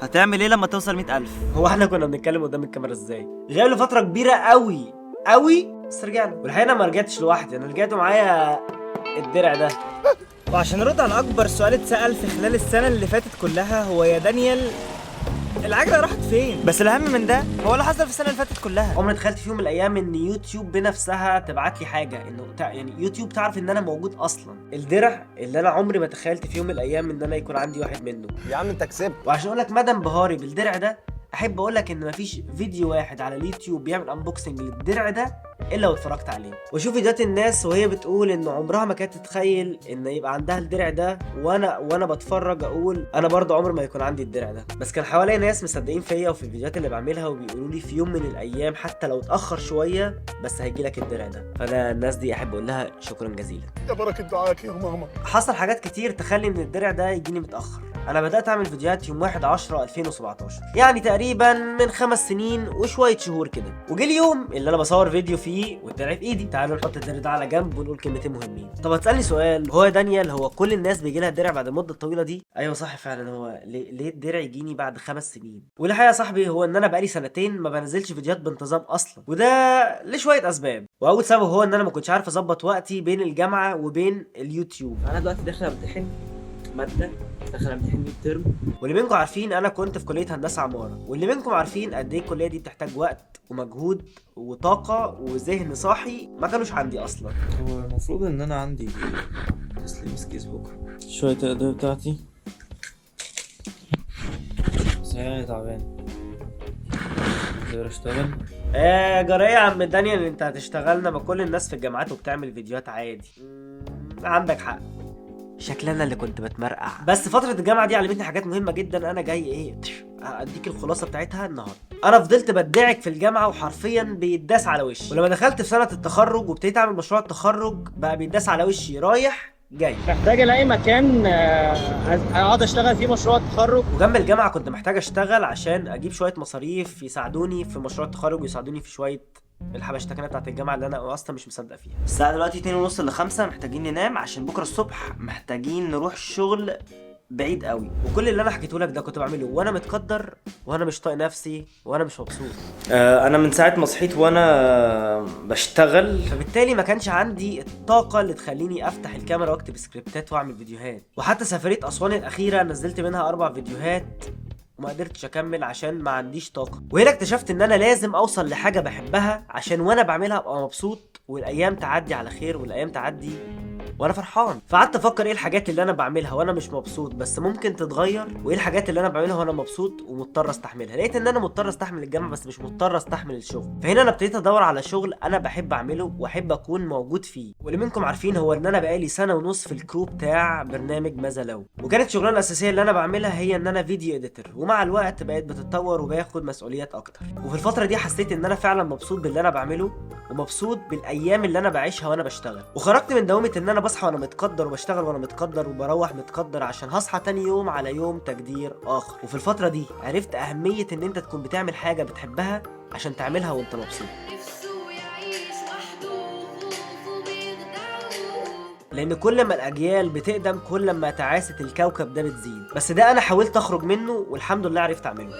هتعمل ايه لما توصل 100,000؟ هو احنا كنا بنتكلم قدام الكاميرا ازاي؟ غايب لفتره كبيره قوي قوي، بس رجعنا. والحقيقه ما رجعتش لوحدي، انا رجعت معايا الدرع ده. وعشان نرد على اكبر سؤال اتسأل في خلال السنة اللي فاتت كلها، هو يا دانيال العجلة راحت فين؟ بس الاهم من ده هو اللي حصل في السنه اللي فاتت كلها. عمري تخيلت في يوم من الايام ان يوتيوب بنفسها تبعت لي حاجه، انه يعني يوتيوب تعرف ان انا موجود اصلا. الدرع اللي انا عمري ما تخيلت في يوم من الايام ان انا يكون عندي واحد منه. يا عم انت كسبت. وعشان اقول لك مدى انبهاري بالدرع ده، احب اقول لك ان مفيش فيديو واحد على اليوتيوب بيعمل انبوكسنج للدرع ده الا واتفرجت عليه. واشوف فيديوهات الناس وهي بتقول ان عمرها ما كانت تتخيل ان يبقى عندها الدرع ده، وانا بتفرج اقول انا برضه عمري ما يكون عندي الدرع ده. بس كان حواليا ناس مصدقين فيا وفي الفيديوهات اللي بعملها، وبيقولوا لي في يوم من الايام حتى لو اتاخر شويه بس هيجي لك الدرع ده. فانا الناس دي احب اقول لها شكرا جزيلا. يا بركه دعاك يا ماما. حصل حاجات كتير تخلي ان الدرع ده يجيني متاخر. انا بدات اعمل فيديوهات يوم 1/10/2017، يعني تقريبا من 5 سنين وشويه شهور كده. وجه اليوم اللي انا بصور فيديو فيه والدرع في ايدي. تعالوا نحط الدرع ده على جنب ونقول كلمتين مهمين. طب هتسالني سؤال، هو يا دانيال هو كل الناس بيجي لها الدرع بعد المده الطويله دي؟ ايوه صح فعلا، هو ليه الدرع يجيني بعد 5 سنين؟ والحقيقه يا صاحبي هو ان انا بقالي سنتين ما بنزلش فيديوهات بانتظام اصلا، وده لشويه اسباب. واول سبب هو ان انا ما كنتش عارف اظبط وقتي بين الجامعه وبين اليوتيوب. انا دلوقتي داخل امتحن ماده، داخل امتحن ميد ترم. واللي منكم عارفين انا كنت في كليه هندسه عماره، واللي منكم عارفين قد ايه الكليه دي بتحتاج وقت ومجهود وطاقه وذهن صاحي ما كانوش عندي اصلا. هو المفروض ان انا عندي تسليم كيس بكره، شويه الادويه بتاعتي، بس يعني تعبان. اقدر اشتغل؟ جرى ايه يا عم دانيال، انت هتشتغلنا؟ ما كل الناس في الجامعات وبتعمل فيديوهات عادي. عندك حق، شكلنا اللي كنت بتمرقع. بس فتره الجامعه دي علمتني حاجات مهمه جدا، انا جاي ايه اديك الخلاصه بتاعتها النهارده. انا فضلت بدعك في الجامعه وحرفيا بيتداس على وشي، ولما دخلت في سنه التخرج وابتديت اعمل مشروع التخرج بقى بيتداس على وشي رايح جاي. محتاج الاقي مكان اقعد اشتغل فيه مشروع التخرج. وجنب الجامعه كنت محتاج اشتغل عشان اجيب شويه مصاريف يساعدوني في مشروع التخرج ويساعدوني في شويه الحبشتكنه بتاعت الجامعه اللي انا اصلا مش مصدق فيها. الساعه دلوقتي 2:30 ل5، محتاجين ننام عشان بكره الصبح محتاجين نروح الشغل بعيد قوي. وكل اللي انا حكيته لك ده كنت بعمله وانا متقدر وانا مش طايق نفسي وانا مش مبسوط. انا من ساعه ما صحيت وانا بشتغل، فبالتالي ما كانش عندي الطاقه اللي تخليني افتح الكاميرا واكتب سكريبتات واعمل فيديوهات. وحتى سفريه اسوان الاخيره نزلت منها 4 فيديوهات وما قدرتش اكمل عشان ما عنديش طاقه. وهنا اكتشفت ان انا لازم اوصل لحاجه بحبها عشان وانا بعملها ابقى مبسوط، والايام تعدي على خير، والايام تعدي وانا فرحان. فقعدت افكر ايه الحاجات اللي انا بعملها وانا مش مبسوط بس ممكن تتغير، وايه الحاجات اللي انا بعملها وانا مبسوط ومضطر استحملها. لقيت ان انا مضطر استحمل الجامعه بس مش مضطر استحمل الشغل. فهنا انا ابتديت ادور على شغل انا بحب اعمله واحب اكون موجود فيه. واللي منكم عارفين هو ان انا بقالي 1.5 سنة في الكرو بتاع برنامج ماذا لو. وكانت شغلانه الاساسيه اللي انا بعملها هي ان انا فيديو اديتور، ومع الوقت بقيت بتتطور وباخد مسؤوليات اكتر. وفي الفتره دي حسيت ان انا فعلا مبسوط باللي انا بعمله ومبسوط بالايام اللي انا بعيشها وانا بشتغل. وخرجت من دوامه ان انا بصحى وانا متقدر وبشتغل وانا متقدر وبروح متقدر عشان هصحى تاني يوم على يوم تقدير اخر. وفي الفتره دي عرفت اهميه ان انت تكون بتعمل حاجه بتحبها عشان تعملها وانت مبسوط. لان كل ما الاجيال بتقدم كل ما تعاسه الكوكب ده بتزيد. بس ده انا حاولت اخرج منه والحمد لله عرفت اعمله.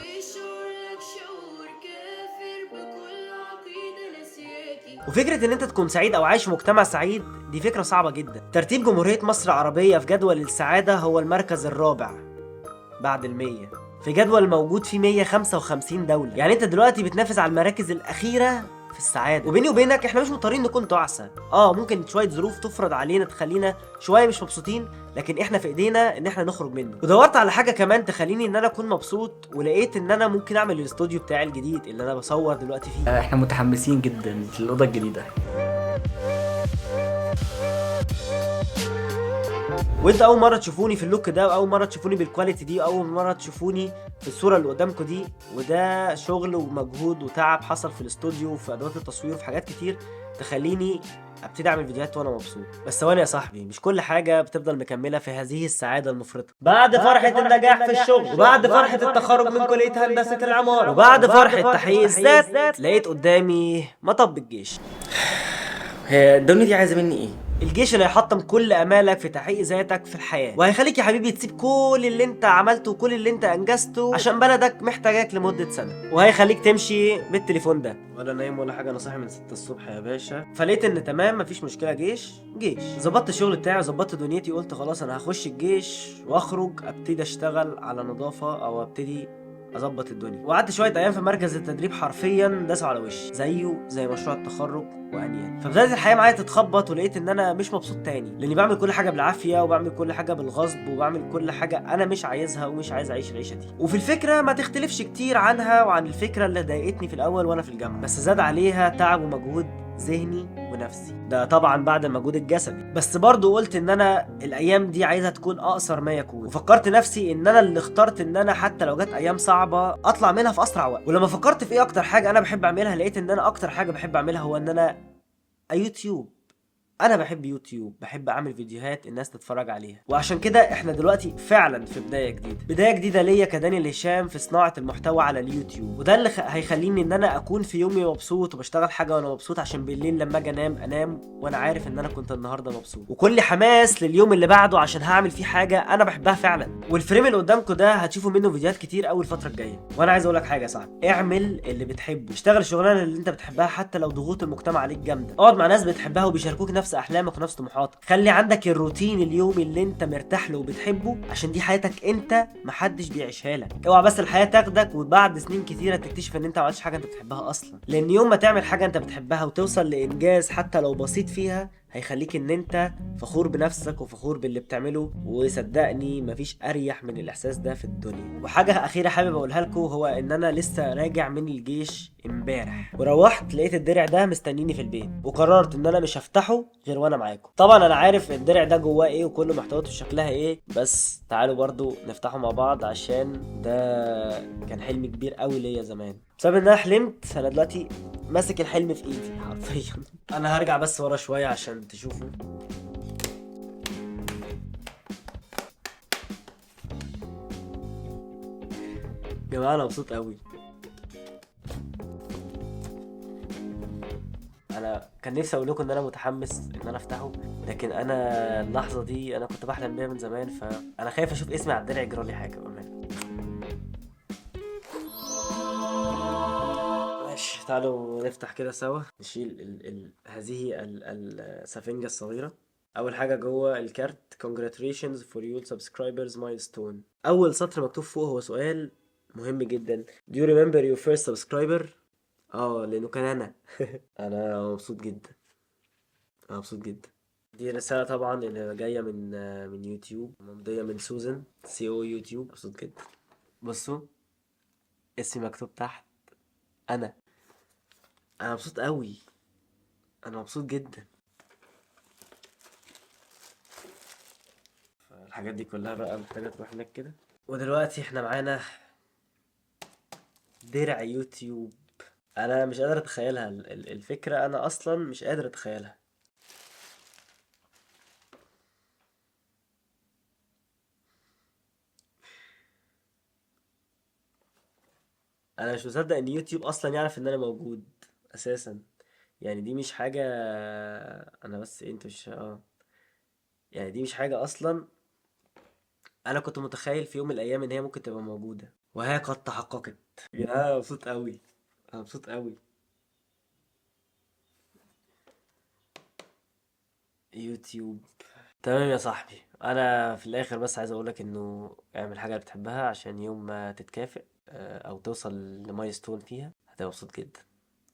وفكرة ان انت تكون سعيد او عايش في مجتمع سعيد دي فكرة صعبة جدا. ترتيب جمهورية مصر العربية في جدول السعادة هو المركز الرابع بعد 100، في جدول موجود فيه 155 دولة. يعني انت دلوقتي بتنافس على المراكز الاخيرة في السعادة. وبيني وبينك احنا مش مضطرين نكون تعسى، ممكن شوية ظروف تفرض علينا تخلينا شوية مش مبسوطين، لكن احنا في ايدينا ان احنا نخرج منه. ودورت على حاجة كمان تخليني ان انا اكون مبسوط، ولقيت ان انا ممكن اعمل الاستوديو بتاعي الجديد اللي انا بصور دلوقتي فيه. احنا متحمسين جدا في الاوضه الجديده. وانت اول مره تشوفوني في اللوك ده، واول مره تشوفوني بالكواليتي دي، واول مره تشوفوني في الصوره اللي قدامكم دي، وده شغل ومجهود وتعب حصل في الاستوديو وفي ادوات التصوير وفي حاجات كتير تخليني ابتدي اعمل فيديوهات وانا مبسوط. بس ثواني يا صاحبي، مش كل حاجه بتفضل مكمله في هذه السعاده المفرطه. بعد فرحه النجاح في الشغل، وبعد فرحه التخرج من كليه هندسه العماره، وبعد فرحه تحقيق الذات، لقيت قدامي مطب الجيش. هي الدنيا دي عايزه مني ايه؟ الجيش اللي هيحطم كل امالك في تحقيق ذاتك في الحياه، وهيخليك يا حبيبي تسيب كل اللي انت عملته وكل اللي انت انجزته عشان بلدك محتاجاك لمده سنه، وهيخليك تمشي بالتليفون ده ولا نايم ولا حاجه. انا صاحي من 6 الصبح يا باشا، فلقيت ان تمام مفيش مشكله، جيش. ظبطت الشغل بتاعي وظبطت دنيتي، قلت خلاص انا هخش الجيش واخرج ابتدي اشتغل على نظافه او ابتدي اظبط الدنيا. وقعدت شويه ايام في مركز التدريب، حرفيا داسوا على وشي زيه زي مشروع التخرج وانيان. فبدات الحياه معايا تتخبط، ولقيت ان انا مش مبسوط تاني، لاني بعمل كل حاجه بالعافيه وبعمل كل حاجه بالغصب وبعمل كل حاجه انا مش عايزها ومش عايز اعيش العيشه دي. وفي الفكره ما تختلفش كتير عنها وعن الفكره اللي ضايقتني في الاول وانا في الجامعه، بس زاد عليها تعب ومجهود ذهني ونفسي، ده طبعا بعد المجهود الجسدي. بس برضو قلت ان انا الايام دي عايزها تكون اقصر ما يكون، وفكرت نفسي ان انا اللي اخترت ان انا حتى لو جت ايام صعبه اطلع منها في اسرع وقت. ولما فكرت في ايه اكتر حاجه انا بحب اعملها، لقيت ان انا اكتر حاجه بحب اعملها هو ان انا يوتيوب. انا بحب يوتيوب، بحب اعمل فيديوهات الناس تتفرج عليها. وعشان كده احنا دلوقتي فعلا في بدايه جديده ليا كدانيال هشام في صناعه المحتوى على اليوتيوب. وده اللي هيخليني ان انا اكون في يومي مبسوط وبشتغل حاجه وانا مبسوط، عشان بالليل لما اجي انام وانا عارف ان انا كنت النهارده مبسوط، وكل حماس لليوم اللي بعده عشان هعمل فيه حاجه انا بحبها فعلا. والفريم اللي قدامكم ده هتشوفوا منه فيديوهات كتير قوي الفتره الجايه. وانا عايز اقول لك حاجه يا صاحبي، اعمل اللي بتحبه، اشتغل الشغلانه اللي انت بتحبها حتى لو ضغوط المجتمع عليك جامده، اقعد مع ناس بتحبها وبيشاركوك نفس احلامك ونفس طموحاتك. خلي عندك الروتين اليومي اللي انت مرتاح له وبتحبه، عشان دي حياتك انت، محدش بيعيشها لك. اوعى بس الحياه تاخدك وبعد سنين كتيره تكتشف ان انت ما عملتش حاجه انت بتحبها اصلا. لان يوم ما تعمل حاجه انت بتحبها وتوصل لانجاز حتى لو بسيط فيها، هيخليك ان انت فخور بنفسك وفخور باللي بتعمله. وصدقني مفيش اريح من الاحساس ده في الدنيا. وحاجه اخيره حابب اقولها لكم، هو ان انا لسه راجع من الجيش امبارح، وروحت لقيت الدرع ده مستنيني في البيت، وقررت ان انا مش هفتحه غير وانا معاكم. طبعا انا عارف الدرع ده جواه ايه وكل محتوياته شكلها ايه، بس تعالوا برضو نفتحه مع بعض، عشان ده كان حلم كبير قوي ليا زمان. بسبب ان انا حلمت، انا دلوقتي ماسك الحلم في ايدي حرفيا. انا هرجع بس ورا شويه عشان تشوفوا. يا جماعه انا مبسوط قوي. انا كان نفسي اقول لكم ان انا متحمس ان انا افتحه، لكن انا اللحظه دي انا كنت بحلم بيها من زمان، فانا خايف اشوف اسمي على الدرع يجرى لي حاجه بامانه. ماشي، تعالوا نفتح كده سوا. نشيل هذه السفنجة الصغيرة. أول حاجة جوه الكارت congratulations for your subscribers milestone. أول سطر مكتوب فوق هو سؤال مهم جدا. Do you remember your first subscriber؟ لأنه كان أنا. أنا مبسوط جدا، أنا مبسوط جدا. دي رسالة طبعا اللي جاية من يوتيوب، ممضية من سوزن CEO يوتيوب. مبسوط جدا. بصوا اسمي مكتوب تحت، أنا مبسوط قوي، انا مبسوط جدا. الحاجات دي كلها بقى محتاجه تروح هناك كده. ودلوقتي احنا معانا درع يوتيوب. انا مش قادر اتخيلها، الفكره انا اصلا مش قادر اتخيلها. انا مش مصدق ان يوتيوب اصلا يعرف ان انا موجود اساسا. يعني دي مش حاجه، انا بس انتوا مش يعني دي مش حاجه اصلا انا كنت متخيل في يوم من الايام ان هي ممكن تبقى موجوده، وهي قد تحققت. انا مبسوط قوي، انا مبسوط قوي. يوتيوب. تمام يا صاحبي، انا في الاخر بس عايز اقولك انه اعمل حاجه بتحبها، عشان يوم ما تتكافئ او توصل لمايلستون فيها هتبقى مبسوط جدا،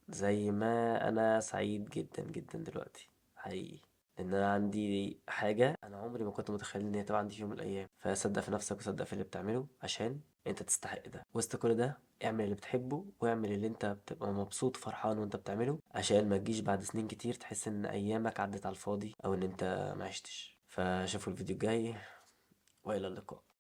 زي ما انا سعيد جدا جدا دلوقتي حقيقي. ان انا عندي حاجه انا عمري ما كنت متخيل ان هي تبقى عندي في يوم من الايام. فصدق في نفسك وصدق في اللي بتعمله، عشان انت تستحق ده. وسط كل ده اعمل اللي بتحبه، واعمل اللي انت بتبقى مبسوط فرحان وانت بتعمله، عشان ما تجيش بعد سنين كتير تحس ان ايامك عدت على الفاضي او ان انت ما عشتش. فشوفوا الفيديو الجاي، والى اللقاء.